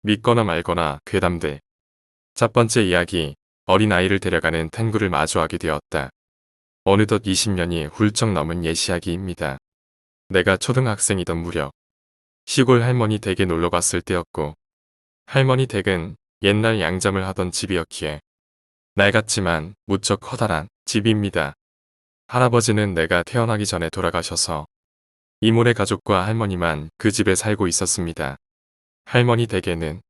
믿거나 말거나 괴담들. 첫 번째 이야기, 어린아이를 데려가는 탱구를 마주하게 되었다. 어느덧 20년이 훌쩍 넘은 옛 이야기입니다. 내가 초등학생이던 무렵, 시골 할머니 댁에 놀러 갔을 때였고, 할머니 댁은 옛날 양잠을 하던 집이었기에 낡았지만 무척 커다란 집입니다. 할아버지는 내가 태어나기 전에 돌아가셔서 이모네 가족과 할머니만 그 집에 살고 있었습니다. 할머니 댁에는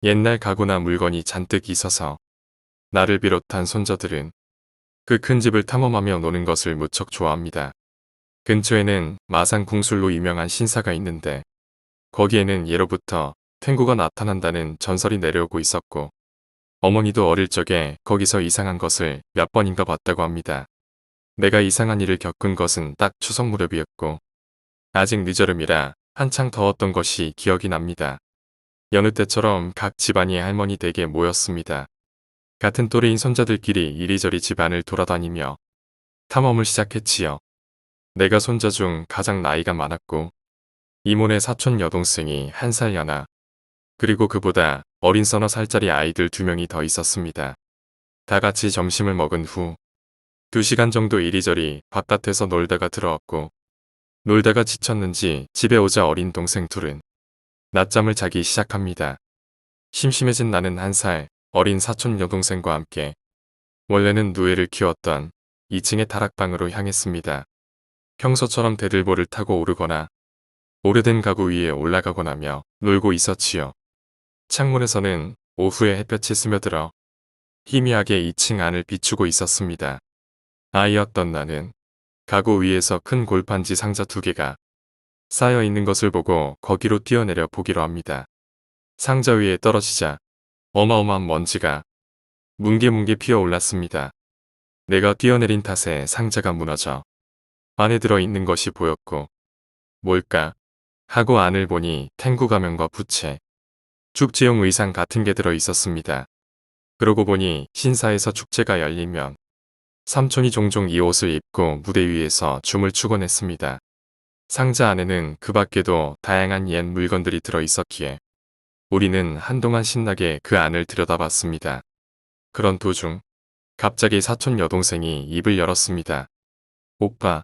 옛날 가구나 물건이 잔뜩 있어서 나를 비롯한 손자들은 그 큰 집을 탐험하며 노는 것을 무척 좋아합니다. 근처에는 마산 궁술로 유명한 신사가 있는데 거기에는 예로부터 탱구가 나타난다는 전설이 내려오고 있었고 어머니도 어릴 적에 거기서 이상한 것을 몇 번인가 봤다고 합니다. 내가 이상한 일을 겪은 것은 딱 추석 무렵이었고 아직 늦여름이라 한창 더웠던 것이 기억이 납니다. 여느 때처럼 각 집안이 할머니 댁에 모였습니다. 같은 또래인 손자들끼리 이리저리 집안을 돌아다니며 탐험을 시작했지요. 내가 손자 중 가장 나이가 많았고 이모네 사촌 여동생이 1살 연하 그리고 그보다 어린 서너 살짜리 아이들 2명이 더 있었습니다. 다 같이 점심을 먹은 후 2시간 정도 이리저리 바깥에서 놀다가 들어왔고 놀다가 지쳤는지 집에 오자 어린 동생 둘은 낮잠을 자기 시작합니다. 심심해진 나는 1살 어린 사촌 여동생과 함께 원래는 누에를 키웠던 2층의 다락방으로 향했습니다. 평소처럼 대들보를 타고 오르거나 오래된 가구 위에 올라가곤 하며 놀고 있었지요. 창문에서는 오후에 햇볕이 스며들어 희미하게 2층 안을 비추고 있었습니다. 아이였던 나는 가구 위에서 큰 골판지 상자 2개가 쌓여 있는 것을 보고 거기로 뛰어내려 보기로 합니다. 상자 위에 떨어지자 어마어마한 먼지가 뭉게뭉게 피어올랐습니다. 내가 뛰어내린 탓에 상자가 무너져 안에 들어있는 것이 보였고 뭘까 하고 안을 보니 탱구 가면과 부채, 축제용 의상 같은 게 들어있었습니다. 그러고 보니 신사에서 축제가 열리면 삼촌이 종종 이 옷을 입고 무대 위에서 춤을 추곤 했습니다. 상자 안에는 그 밖에도 다양한 옛 물건들이 들어있었기에 우리는 한동안 신나게 그 안을 들여다봤습니다. 그런 도중 갑자기 사촌 여동생이 입을 열었습니다. 오빠,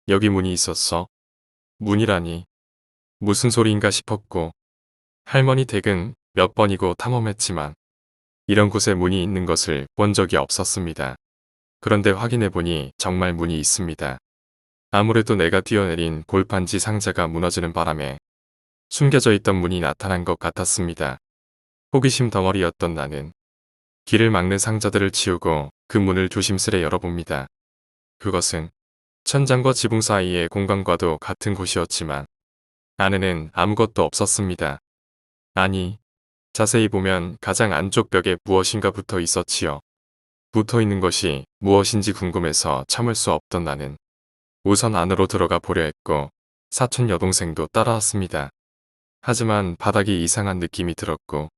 여기 문이 있었어? 문이라니 무슨 소리인가 싶었고 할머니 댁은 몇 번이고 탐험했지만 이런 곳에 문이 있는 것을 본 적이 없었습니다. 그런데 확인해보니 정말 문이 있습니다. 아무래도 내가 뛰어내린 골판지 상자가 무너지는 바람에 숨겨져 있던 문이 나타난 것 같았습니다. 호기심 덩어리였던 나는 길을 막는 상자들을 치우고 그 문을 조심스레 열어봅니다. 그것은 천장과 지붕 사이의 공간과도 같은 곳이었지만 안에는 아무것도 없었습니다. 아니, 자세히 보면 가장 안쪽 벽에 무엇인가 붙어 있었지요. 붙어 있는 것이 무엇인지 궁금해서 참을 수 없던 나는 우선 안으로 들어가 보려 했고 사촌 여동생도 따라왔습니다. 하지만 바닥이 이상한 느낌이 들었고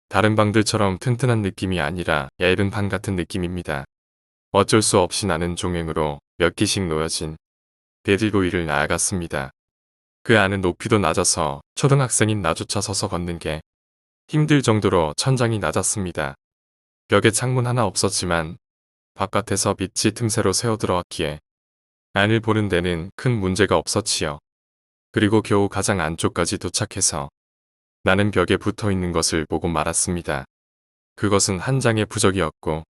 다른 방들처럼 튼튼한 느낌이 아니라 얇은 판 같은 느낌입니다. 어쩔 수 없이 나는 종횡으로 몇 개씩 놓여진 대들보 위를 나아갔습니다. 그 안은 높이도 낮아서 초등학생인 나조차 서서 걷는 게 힘들 정도로 천장이 낮았습니다. 벽에 창문 하나 없었지만 바깥에서 빛이 틈새로 새어들어왔기에 안을 보는 데는 큰 문제가 없었지요. 그리고 겨우 가장 안쪽까지 도착해서 나는 벽에 붙어 있는 것을 보고 말았습니다. 그것은 한 장의 부적이었고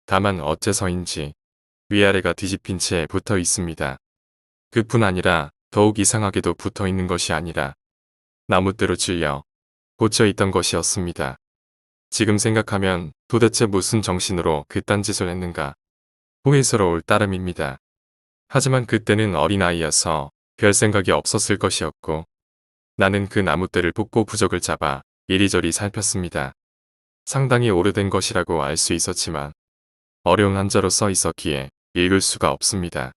다만 어째서인지 위아래가 뒤집힌 채 붙어 있습니다. 그뿐 아니라 더욱 이상하게도 붙어 있는 것이 아니라 나뭇대로 찔려 꽂혀 있던 것이었습니다. 지금 생각하면 도대체 무슨 정신으로 그딴 짓을 했는가 후회스러울 따름입니다. 하지만 그때는 어린아이여서 별 생각이 없었을 것이었고 나는 그 나뭇대를 뽑고 부적을 잡아 이리저리 살폈습니다. 상당히 오래된 것이라고 알 수 있었지만 어려운 한자로 써 있었기에 읽을 수가 없습니다.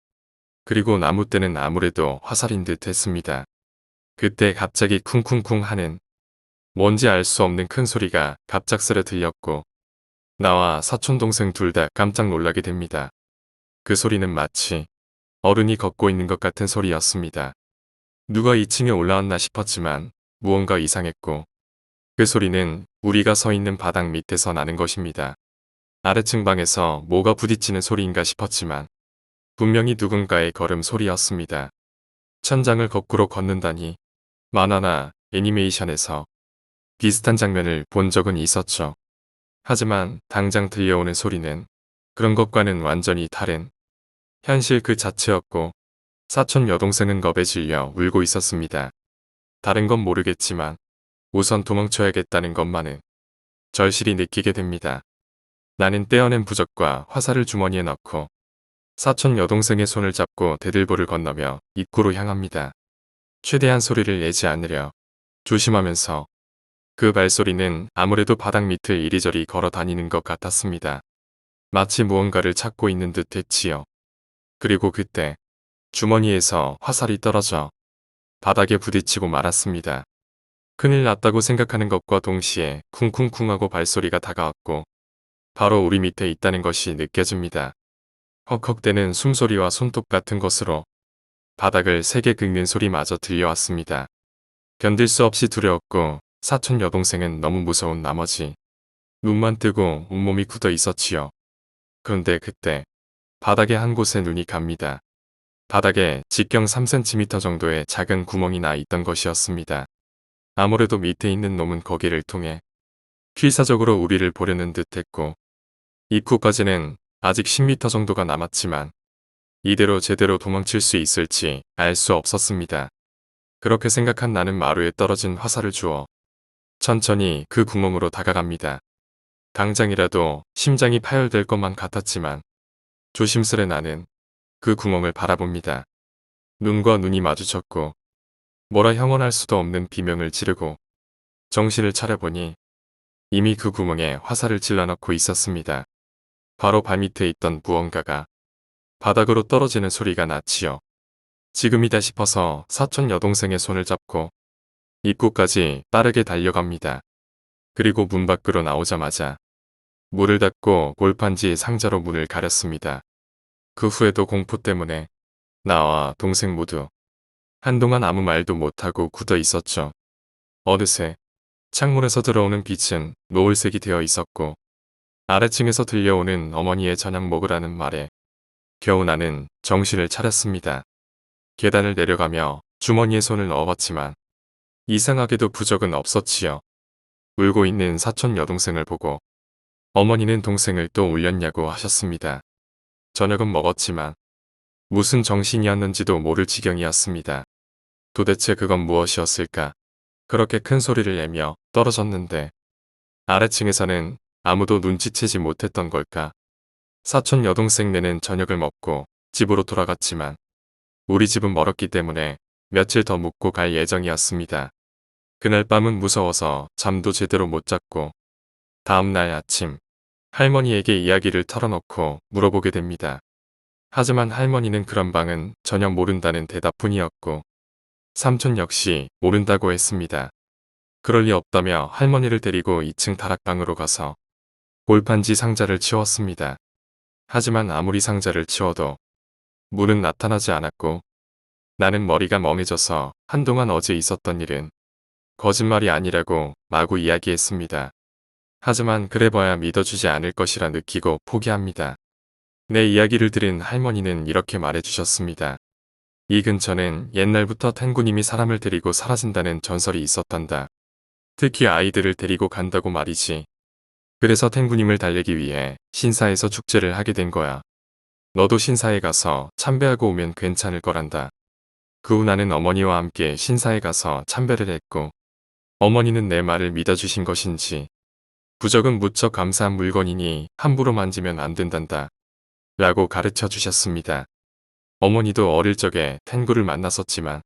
그리고 나뭇대는 아무래도 화살인 듯 했습니다. 그때 갑자기 쿵쿵쿵 하는 뭔지 알 수 없는 큰 소리가 갑작스레 들렸고 나와 사촌동생 둘 다 깜짝 놀라게 됩니다. 그 소리는 마치 어른이 걷고 있는 것 같은 소리였습니다. 누가 2층에 올라왔나 싶었지만 무언가 이상했고 그 소리는 우리가 서 있는 바닥 밑에서 나는 것입니다. 아래층 방에서 뭐가 부딪히는 소리인가 싶었지만 분명히 누군가의 걸음 소리였습니다. 천장을 거꾸로 걷는다니 만화나 애니메이션에서 비슷한 장면을 본 적은 있었죠. 하지만 당장 들려오는 소리는 그런 것과는 완전히 다른 현실 그 자체였고 사촌 여동생은 겁에 질려 울고 있었습니다. 다른 건 모르겠지만 우선 도망쳐야겠다는 것만은 절실히 느끼게 됩니다. 나는 떼어낸 부적과 화살을 주머니에 넣고 사촌 여동생의 손을 잡고 대들보를 건너며 입구로 향합니다. 최대한 소리를 내지 않으려 조심하면서 그 발소리는 아무래도 바닥 밑을 이리저리 걸어 다니는 것 같았습니다. 마치 무언가를 찾고 있는 듯 했지요. 그리고 그때 주머니에서 화살이 떨어져 바닥에 부딪히고 말았습니다. 큰일 났다고 생각하는 것과 동시에 쿵쿵쿵하고 발소리가 다가왔고 바로 우리 밑에 있다는 것이 느껴집니다. 헉헉대는 숨소리와 손톱 같은 것으로 바닥을 세게 긁는 소리마저 들려왔습니다. 견딜 수 없이 두려웠고 사촌 여동생은 너무 무서운 나머지 눈만 뜨고 온몸이 굳어 있었지요. 그런데 그때 바닥의 한 곳에 눈이 갑니다. 바닥에 직경 3cm 정도의 작은 구멍이 나 있던 것이었습니다. 아무래도 밑에 있는 놈은 거기를 통해 필사적으로 우리를 보려는 듯 했고 입구까지는 아직 10m 정도가 남았지만 이대로 제대로 도망칠 수 있을지 알 수 없었습니다. 그렇게 생각한 나는 마루에 떨어진 화살을 주워 천천히 그 구멍으로 다가갑니다. 당장이라도 심장이 파열될 것만 같았지만 조심스레 나는 그 구멍을 바라봅니다. 눈과 눈이 마주쳤고 뭐라 형언할 수도 없는 비명을 지르고 정신을 차려보니 이미 그 구멍에 화살을 찔러넣고 있었습니다. 바로 발밑에 있던 무언가가 바닥으로 떨어지는 소리가 났지요. 지금이다 싶어서 사촌 여동생의 손을 잡고 입구까지 빠르게 달려갑니다. 그리고 문 밖으로 나오자마자 문을 닫고 골판지 상자로 문을 가렸습니다. 그 후에도 공포 때문에 나와 동생 모두 한동안 아무 말도 못하고 굳어 있었죠. 어느새 창문에서 들어오는 빛은 노을색이 되어 있었고 아래층에서 들려오는 어머니의 저녁 먹으라는 말에 겨우 나는 정신을 차렸습니다. 계단을 내려가며 주머니에 손을 넣어봤지만 이상하게도 부적은 없었지요. 울고 있는 사촌 여동생을 보고 어머니는 동생을 또 울렸냐고 하셨습니다. 저녁은 먹었지만 무슨 정신이었는지도 모를 지경이었습니다. 도대체 그건 무엇이었을까? 그렇게 큰 소리를 내며 떨어졌는데 아래층에서는 아무도 눈치채지 못했던 걸까? 사촌 여동생네는 저녁을 먹고 집으로 돌아갔지만 우리 집은 멀었기 때문에 며칠 더 묵고 갈 예정이었습니다. 그날 밤은 무서워서 잠도 제대로 못 잤고 다음날 아침 할머니에게 이야기를 털어놓고 물어보게 됩니다. 하지만 할머니는 그런 방은 전혀 모른다는 대답뿐이었고 삼촌 역시 모른다고 했습니다. 그럴 리 없다며 할머니를 데리고 2층 다락방으로 가서 골판지 상자를 치웠습니다. 하지만 아무리 상자를 치워도 문은 나타나지 않았고 나는 머리가 멍해져서 한동안 어제 있었던 일은 거짓말이 아니라고 마구 이야기했습니다. 하지만 그래봐야 믿어주지 않을 것이라 느끼고 포기합니다. 내 이야기를 들은 할머니는 이렇게 말해주셨습니다. 이 근처는 옛날부터 탱구님이 사람을 데리고 사라진다는 전설이 있었단다. 특히 아이들을 데리고 간다고 말이지. 그래서 탱구님을 달래기 위해 신사에서 축제를 하게 된 거야. 너도 신사에 가서 참배하고 오면 괜찮을 거란다. 그 후 나는 어머니와 함께 신사에 가서 참배를 했고 어머니는 내 말을 믿어주신 것인지 부적은 무척 감사한 물건이니 함부로 만지면 안 된단다. 라고 가르쳐 주셨습니다. 어머니도 어릴 적에 탱구를 만났었지만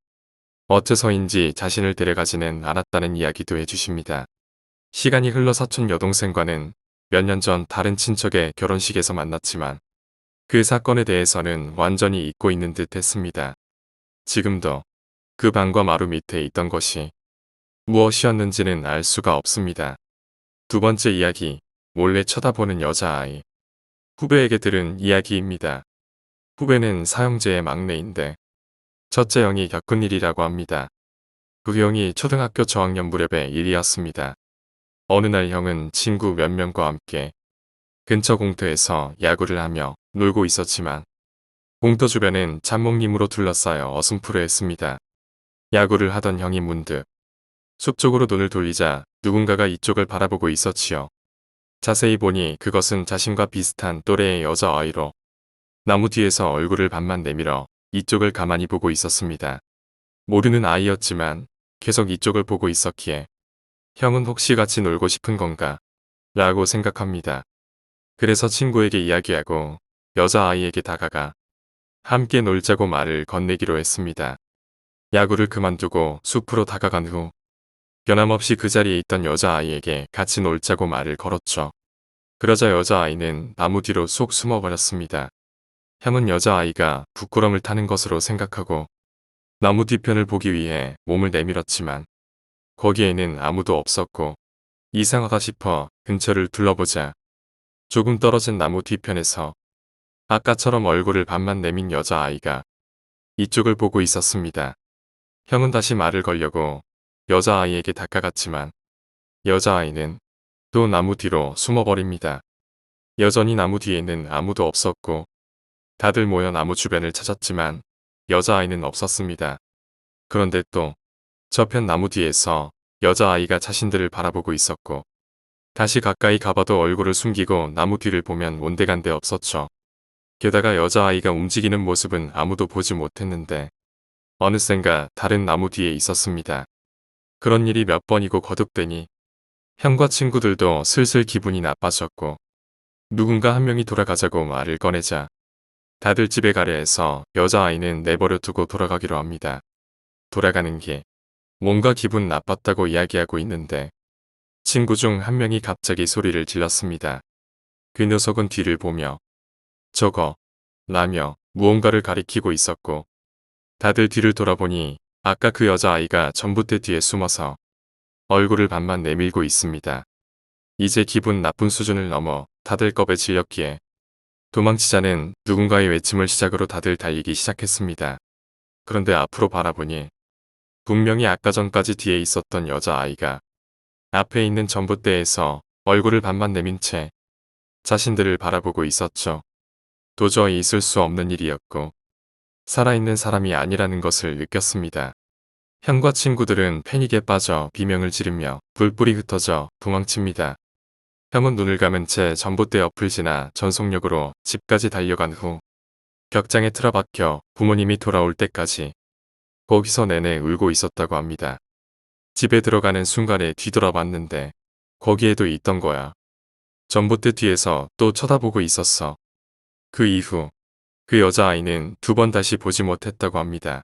어째서인지 자신을 데려가지는 않았다는 이야기도 해주십니다. 시간이 흘러 사촌 여동생과는 몇 년 전 다른 친척의 결혼식에서 만났지만 그 사건에 대해서는 완전히 잊고 있는 듯 했습니다. 지금도 그 방과 마루 밑에 있던 것이 무엇이었는지는 알 수가 없습니다. 두 번째 이야기, 몰래 쳐다보는 여자아이. 후배에게 들은 이야기입니다. 후배는 사형제의 막내인데 첫째 형이 겪은 일이라고 합니다. 그 형이 초등학교 저학년 무렵의 일이었습니다. 어느 날 형은 친구 몇 명과 함께 근처 공터에서 야구를 하며 놀고 있었지만 공터 주변은 잡목림으로 둘러싸여 어슴푸레했습니다. 야구를 하던 형이 문득 숲 쪽으로 눈을 돌리자 누군가가 이쪽을 바라보고 있었지요. 자세히 보니 그것은 자신과 비슷한 또래의 여자아이로 나무 뒤에서 얼굴을 반만 내밀어 이쪽을 가만히 보고 있었습니다. 모르는 아이였지만 계속 이쪽을 보고 있었기에 형은 혹시 같이 놀고 싶은 건가 라고 생각합니다. 그래서 친구에게 이야기하고 여자아이에게 다가가 함께 놀자고 말을 건네기로 했습니다. 야구를 그만두고 숲으로 다가간 후 변함없이 그 자리에 있던 여자아이에게 같이 놀자고 말을 걸었죠. 그러자 여자아이는 나무 뒤로 쏙 숨어버렸습니다. 형은 여자아이가 부끄럼을 타는 것으로 생각하고 나무 뒤편을 보기 위해 몸을 내밀었지만 거기에는 아무도 없었고 이상하다 싶어 근처를 둘러보자 조금 떨어진 나무 뒤편에서 아까처럼 얼굴을 반만 내민 여자아이가 이쪽을 보고 있었습니다. 형은 다시 말을 걸려고 여자아이에게 다가갔지만 여자아이는 또 나무 뒤로 숨어버립니다. 여전히 나무 뒤에는 아무도 없었고 다들 모여 나무 주변을 찾았지만 여자아이는 없었습니다. 그런데 또 저편 나무 뒤에서 여자아이가 자신들을 바라보고 있었고 다시 가까이 가봐도 얼굴을 숨기고 나무 뒤를 보면 온데간데 없었죠. 게다가 여자아이가 움직이는 모습은 아무도 보지 못했는데 어느샌가 다른 나무 뒤에 있었습니다. 그런 일이 몇 번이고 거듭되니 형과 친구들도 슬슬 기분이 나빠졌고 누군가 한 명이 돌아가자고 말을 꺼내자 다들 집에 가려 해서 여자아이는 내버려 두고 돌아가기로 합니다. 돌아가는 길 뭔가 기분 나빴다고 이야기하고 있는데 친구 중 한 명이 갑자기 소리를 질렀습니다. 그 녀석은 뒤를 보며 저거 라며 무언가를 가리키고 있었고 다들 뒤를 돌아보니 아까 그 여자아이가 전봇대 뒤에 숨어서 얼굴을 반만 내밀고 있습니다. 이제 기분 나쁜 수준을 넘어 다들 겁에 질렸기에 도망치자는 누군가의 외침을 시작으로 다들 달리기 시작했습니다. 그런데 앞으로 바라보니 분명히 아까 전까지 뒤에 있었던 여자아이가 앞에 있는 전봇대에서 얼굴을 반만 내민 채 자신들을 바라보고 있었죠. 도저히 있을 수 없는 일이었고 살아있는 사람이 아니라는 것을 느꼈습니다. 형과 친구들은 패닉에 빠져 비명을 지르며 불불이 흩어져 도망칩니다. 형은 눈을 감은 채 전봇대 옆을 지나 전속력으로 집까지 달려간 후 벽장에 틀어박혀 부모님이 돌아올 때까지 거기서 내내 울고 있었다고 합니다. 집에 들어가는 순간에 뒤돌아봤는데 거기에도 있던 거야. 전봇대 뒤에서 또 쳐다보고 있었어. 그 이후 그 여자아이는 두 번 다시 보지 못했다고 합니다.